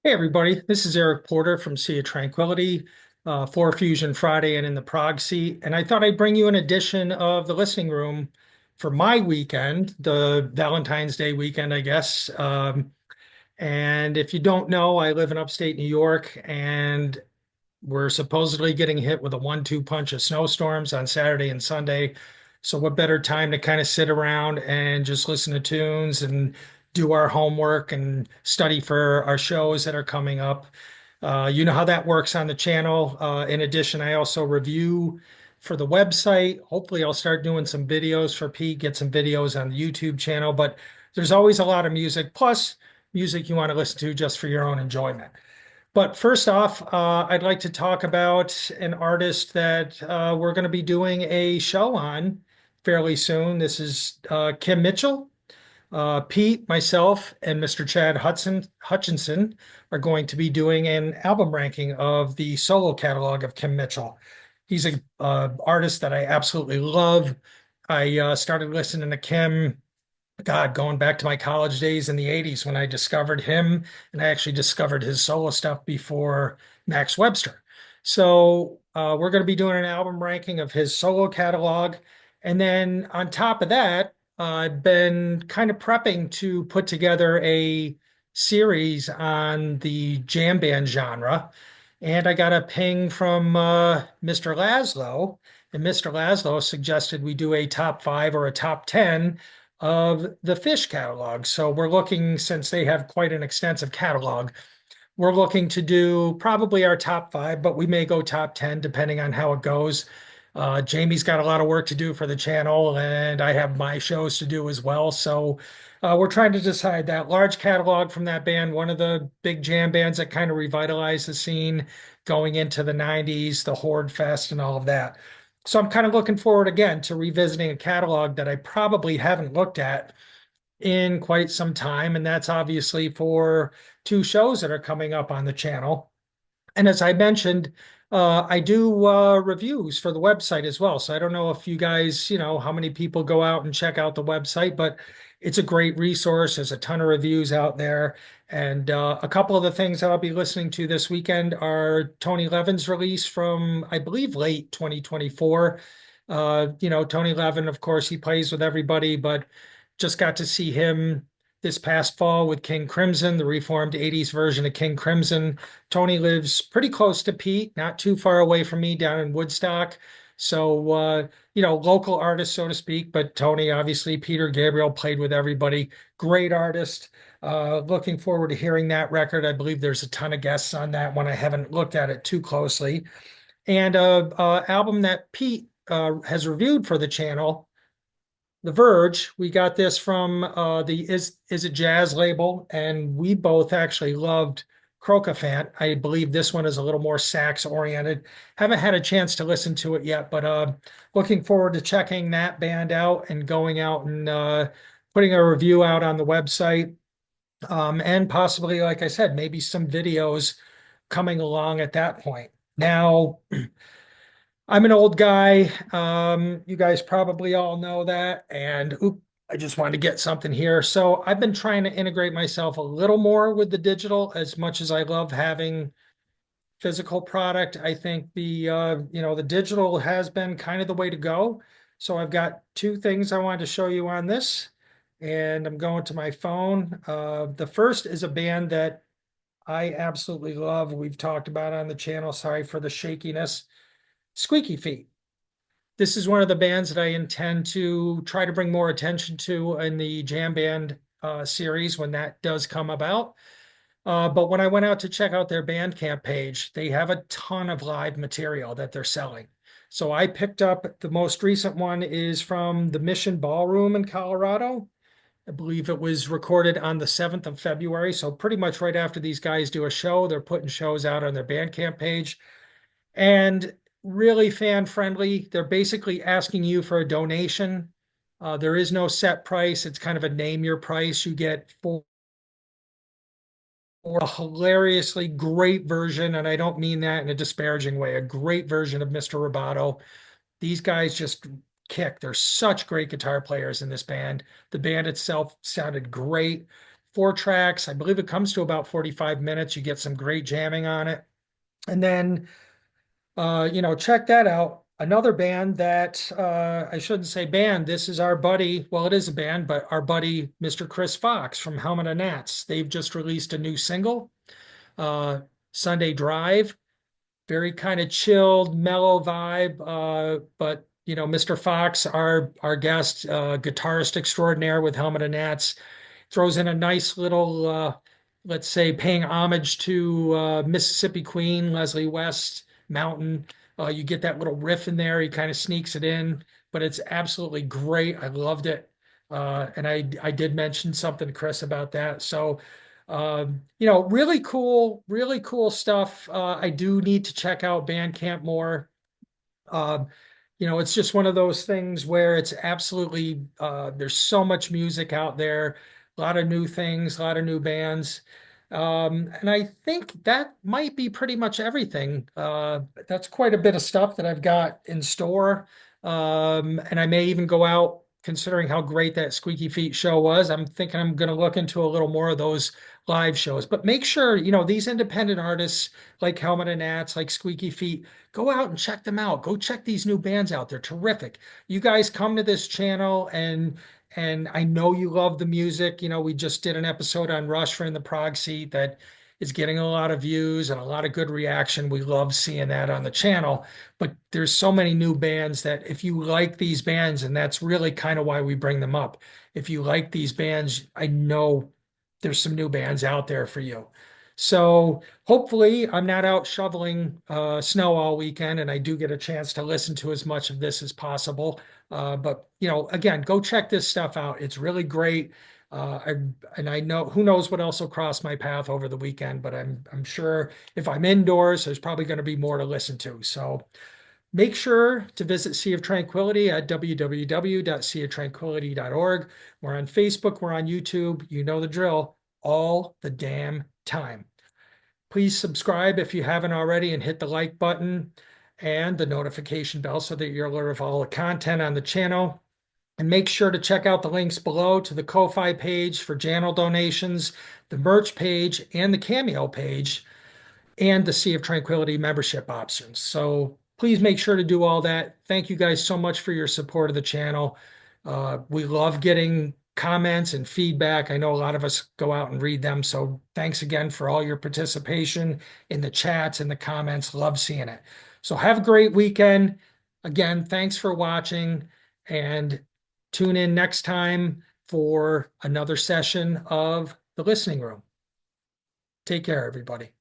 Hey everybody, this is Eric Porter from Sea of Tranquility for Fusion Friday and in the Prague Seat. And I thought I'd bring you an edition of the listening room for my weekend, the Valentine's Day weekend, I guess. And if you don't know, I live in upstate New York and we're supposedly getting hit with a 1-2 punch of snowstorms on Saturday and Sunday. So, what better time to kind of sit around and just listen to tunes and do our homework and study for our shows that are coming up? You know how that works on the channel. In addition, I also review for the website. Hopefully, I'll start doing some videos for Pete, get some videos on the YouTube channel. But there's always a lot of music, plus music you want to listen to just for your own enjoyment. But first off, I'd like to talk about an artist that we're going to be doing a show on fairly soon. This is Kim Mitchell. Pete, myself, and Mr. Hutchinson are going to be doing an album ranking of the solo catalog of Kim Mitchell. He's a artist that I absolutely love. I started listening to Kim God, going back to my college days in the 80s when I discovered him, and I actually discovered his solo stuff before Max Webster. So we're going to be doing an album ranking of his solo catalog. And then on top of that, I've been kind of prepping to put together a series on the jam band genre. And I got a ping from Mr. Laszlo, and Mr. Laszlo suggested we do a top five or a top 10 of the Fish catalog. So we're looking, since they have quite an extensive catalog, we're looking to do probably our top five, but we may go top 10 depending on how it goes. Jamie's got a lot of work to do for the channel, and I have my shows to do as well. So we're trying to decide that large catalog from that band, one of the big jam bands that kind of revitalized the scene going into the 90s, the Horde Fest, and all of that. So I'm kind of looking forward again to revisiting a catalog that I probably haven't looked at in quite some time. And that's obviously for two shows that are coming up on the channel. And as I mentioned, I do reviews for the website as well. So I don't know if you guys, how many people go out and check out the website, but it's a great resource. There's a ton of reviews out there. And a couple of the things that I'll be listening to this weekend are Tony Levin's release from, I believe, late 2024. Tony Levin, of course, he plays with everybody, but just got to see him this past fall with King Crimson, the reformed 80s version of King Crimson. Tony lives pretty close to Pete, not too far away from me down in Woodstock. So, local artist, so to speak. But Tony, obviously, Peter Gabriel played with everybody. Great artist. Looking forward to hearing that record. I believe there's a ton of guests on that one. I haven't looked at it too closely. And album that Pete has reviewed for the channel, The Verge. We got this from the Is It Jazz label, and we both actually loved Crocofant. I believe this one is a little more sax oriented. Haven't had a chance to listen to it yet, but looking forward to checking that band out and going out and putting a review out on the website. And possibly, like I said, maybe some videos coming along at that point. Now, I'm an old guy. You guys probably all know that. And I just wanted to get something here. So I've been trying to integrate myself a little more with the digital. As much as I love having physical product, I think the digital has been kind of the way to go. So I've got two things I wanted to show you on this, and I'm going to my phone. The first is a band that I absolutely love. We've talked about on the channel. Sorry for the shakiness. Squeaky Feet. This is one of the bands that I intend to try to bring more attention to in the Jam Band series when that does come about. But when I went out to check out their Bandcamp page, they have a ton of live material that they're selling. So I picked up the most recent one is from the Mission Ballroom in Colorado. I believe it was recorded on the 7th of February. So pretty much right after these guys do a show, they're putting shows out on their Bandcamp page. And really fan friendly. They're basically asking you for a donation. There is no set price. It's kind of a name your price. You get for a hilariously great version, and I don't mean that in a disparaging way, a great version of Mr. Roboto. These guys just kick. They're such great guitar players in this band. The band itself sounded great. 4 tracks. I believe it comes to about 45 minutes. You get some great jamming on it. And then, check that out. Another band that I shouldn't say band. This is our buddy. Well, it is a band, but our buddy, Mr. Chris Fox from Helmet and Nats. They've just released a new single, uh, Sunday Drive. Very kind of chilled, mellow vibe. But Mr. Fox, our guest, guitarist extraordinaire with Helmet and Nats, throws in a nice little, let's say, paying homage to Mississippi Queen, Leslie West, Mountain. You get that little riff in there. He kind of sneaks it in, but it's absolutely great. I loved it. And I did mention something to Chris about that. So, really cool stuff. I do need to check out Bandcamp more. Um, it's just one of those things where it's absolutely there's so much music out there, a lot of new things, a lot of new bands. And I think that might be pretty much everything. That's quite a bit of stuff that I've got in store. And I may even go out, considering how great that Squeaky Feet show was. I'm thinking I'm going to look into a little more of those live shows. But make sure, these independent artists like Helmet and Nats, like Squeaky Feet, go out and check them out. Go check these new bands out. They're terrific. You guys come to this channel and I know you love the music. We just did an episode on Rush for In the Prague Seat that is getting a lot of views and a lot of good reaction. We love seeing that on the channel. But there's so many new bands that if you like these bands, and that's really kind of why we bring them up. If you like these bands, I know there's some new bands out there for you. So hopefully I'm not out shoveling snow all weekend and I do get a chance to listen to as much of this as possible. But again, go check this stuff out. It's really great. I know who knows what else will cross my path over the weekend, but I'm sure if I'm indoors, there's probably going to be more to listen to. So make sure to visit Sea of Tranquility at www.seaoftranquility.org. We're on Facebook, we're on YouTube. You know the drill all the damn time. Please subscribe if you haven't already and hit the like button and the notification bell so that you're alerted of all the content on the channel. And make sure to check out the links below to the Ko-Fi page for channel donations, the merch page, and the Cameo page, and the Sea of Tranquility membership options. So please make sure to do all that. Thank you guys so much for your support of the channel. We love getting comments and feedback. I know a lot of us go out and read them. So thanks again for all your participation in the chats and the comments. Love seeing it. So have a great weekend. Again, thanks for watching and tune in next time for another session of the listening room. Take care, everybody.